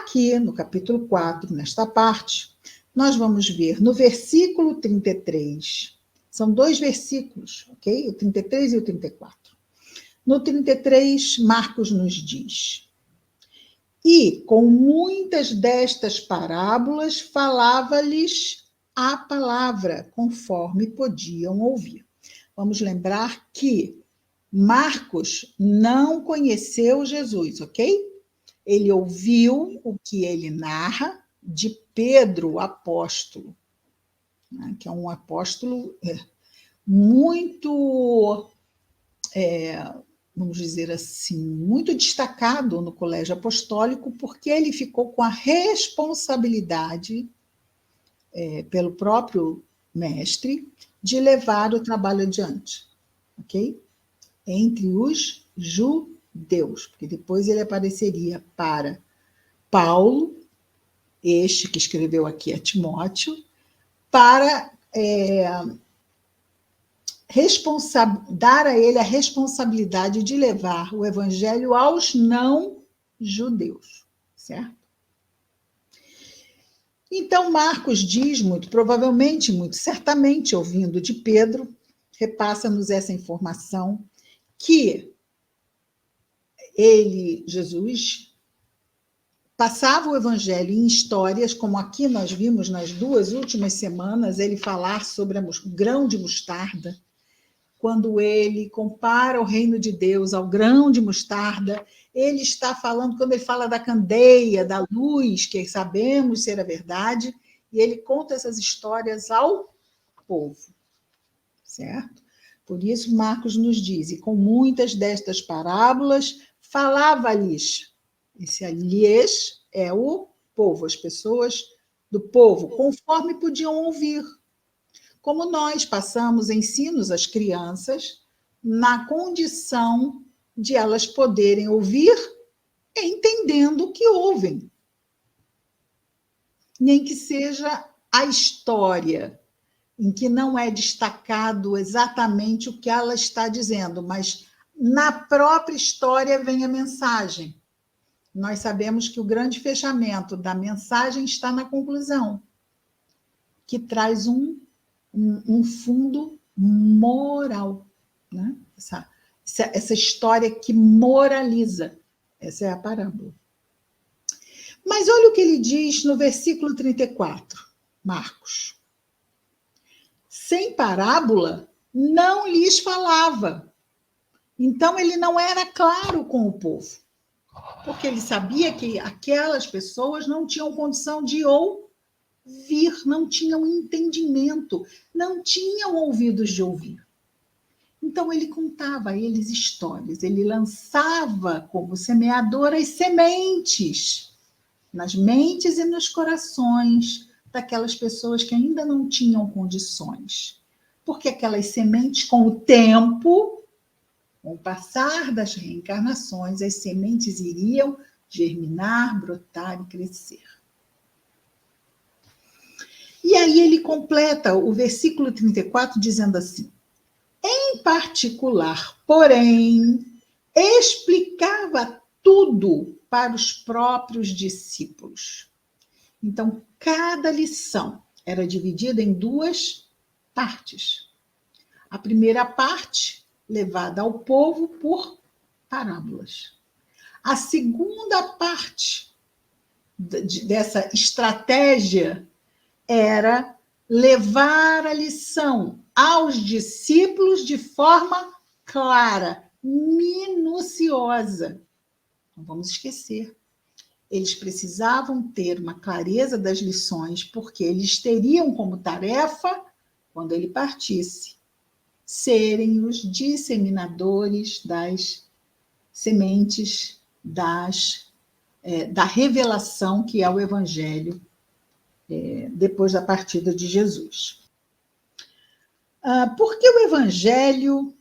aqui no capítulo 4, nesta parte, nós vamos ver no versículo 33, são 2 versículos, ok? O 33 e o 34. No 33, Marcos nos diz: e com muitas destas parábolas falava-lhes a palavra, conforme podiam ouvir. Vamos lembrar que Marcos não conheceu Jesus, ok? Ele ouviu o que ele narra de Pedro, o apóstolo, né? Que é um apóstolo muito, vamos dizer assim, muito destacado no colégio apostólico, porque ele ficou com a responsabilidade, pelo próprio mestre, de levar o trabalho adiante, ok? Entre os judeus, porque depois ele apareceria para Paulo, este que escreveu aqui a Timóteo, para dar a ele a responsabilidade de levar o evangelho aos não-judeus, certo? Então, Marcos diz, muito provavelmente, muito certamente, ouvindo de Pedro, repassa-nos essa informação, que ele, Jesus, passava o evangelho em histórias, como aqui nós vimos nas 2 últimas semanas, ele falar sobre o grão de mostarda. Quando ele compara o reino de Deus ao grão de mostarda, ele está falando, quando ele fala da candeia, da luz, que sabemos ser a verdade, e ele conta essas histórias ao povo, certo? Por isso, Marcos nos diz, e com muitas destas parábolas, falava-lhes. Esse lhes é o povo, as pessoas do povo, conforme podiam ouvir. Como nós passamos ensinos às crianças na condição de elas poderem ouvir entendendo o que ouvem. Nem que seja a história, em que não é destacado exatamente o que ela está dizendo, mas na própria história vem a mensagem. Nós sabemos que o grande fechamento da mensagem está na conclusão, que traz um fundo moral, né? Essa história que moraliza. Essa é a parábola. Mas olha o que ele diz no versículo 34, Marcos. Sem parábola, não lhes falava. Então, ele não era claro com o povo, porque ele sabia que aquelas pessoas não tinham condição de ouvir, não tinham entendimento, não tinham ouvidos de ouvir. Então, ele contava a eles histórias, ele lançava como semeador as sementes nas mentes e nos corações daquelas pessoas que ainda não tinham condições. Porque aquelas sementes, com o tempo, com o passar das reencarnações, as sementes iriam germinar, brotar e crescer. E aí ele completa o versículo 34 dizendo assim: em particular, porém, explicava tudo para os próprios discípulos. Então, cada lição era dividida em 2 partes. A primeira parte, levada ao povo por parábolas. A segunda parte dessa estratégia era levar a lição aos discípulos de forma clara, minuciosa. Não vamos esquecer. Eles precisavam ter uma clareza das lições, porque eles teriam como tarefa, quando ele partisse, serem os disseminadores das sementes da revelação que é o Evangelho, depois da partida de Jesus. Por que o Evangelho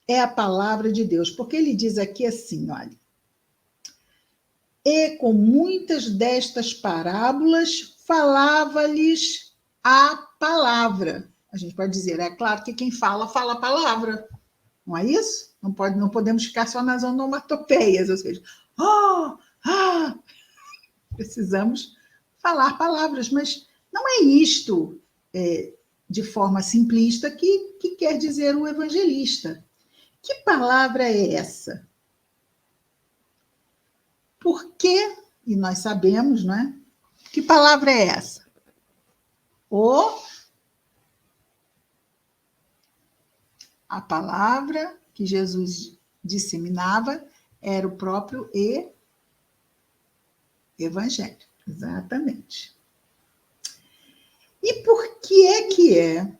é a palavra de Deus? Porque ele diz aqui assim, olha, e com muitas destas parábolas falava-lhes a palavra. A gente pode dizer, é claro que quem fala, fala a palavra. Não é isso? Não podemos ficar só nas onomatopeias, ou seja, precisamos falar palavras, mas não é isto, de forma simplista, que quer dizer o evangelista. Que palavra é essa? Por quê? E nós sabemos, não é? Que palavra é essa? A palavra que Jesus disseminava era o próprio evangelho. Exatamente. E por que é?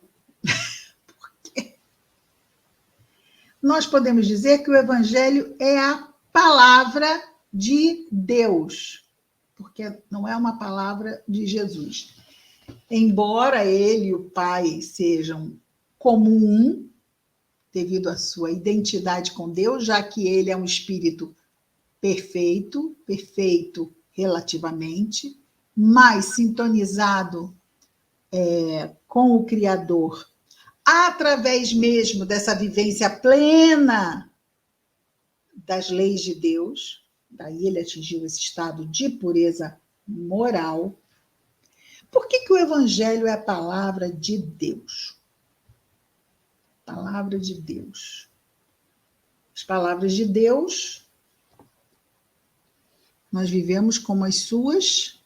Nós podemos dizer que o evangelho é a palavra de Deus, porque não é uma palavra de Jesus. Embora ele e o Pai sejam como um, devido à sua identidade com Deus, já que ele é um espírito perfeito relativamente, mas sintonizado com o Criador, através mesmo dessa vivência plena das leis de Deus, daí ele atingiu esse estado de pureza moral. Por que o Evangelho é a palavra de Deus? Palavra de Deus. As palavras de Deus, nós vivemos como as suas,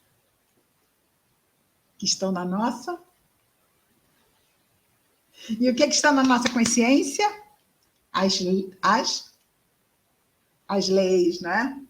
que estão na nossa. E o que está na nossa consciência? As leis, né?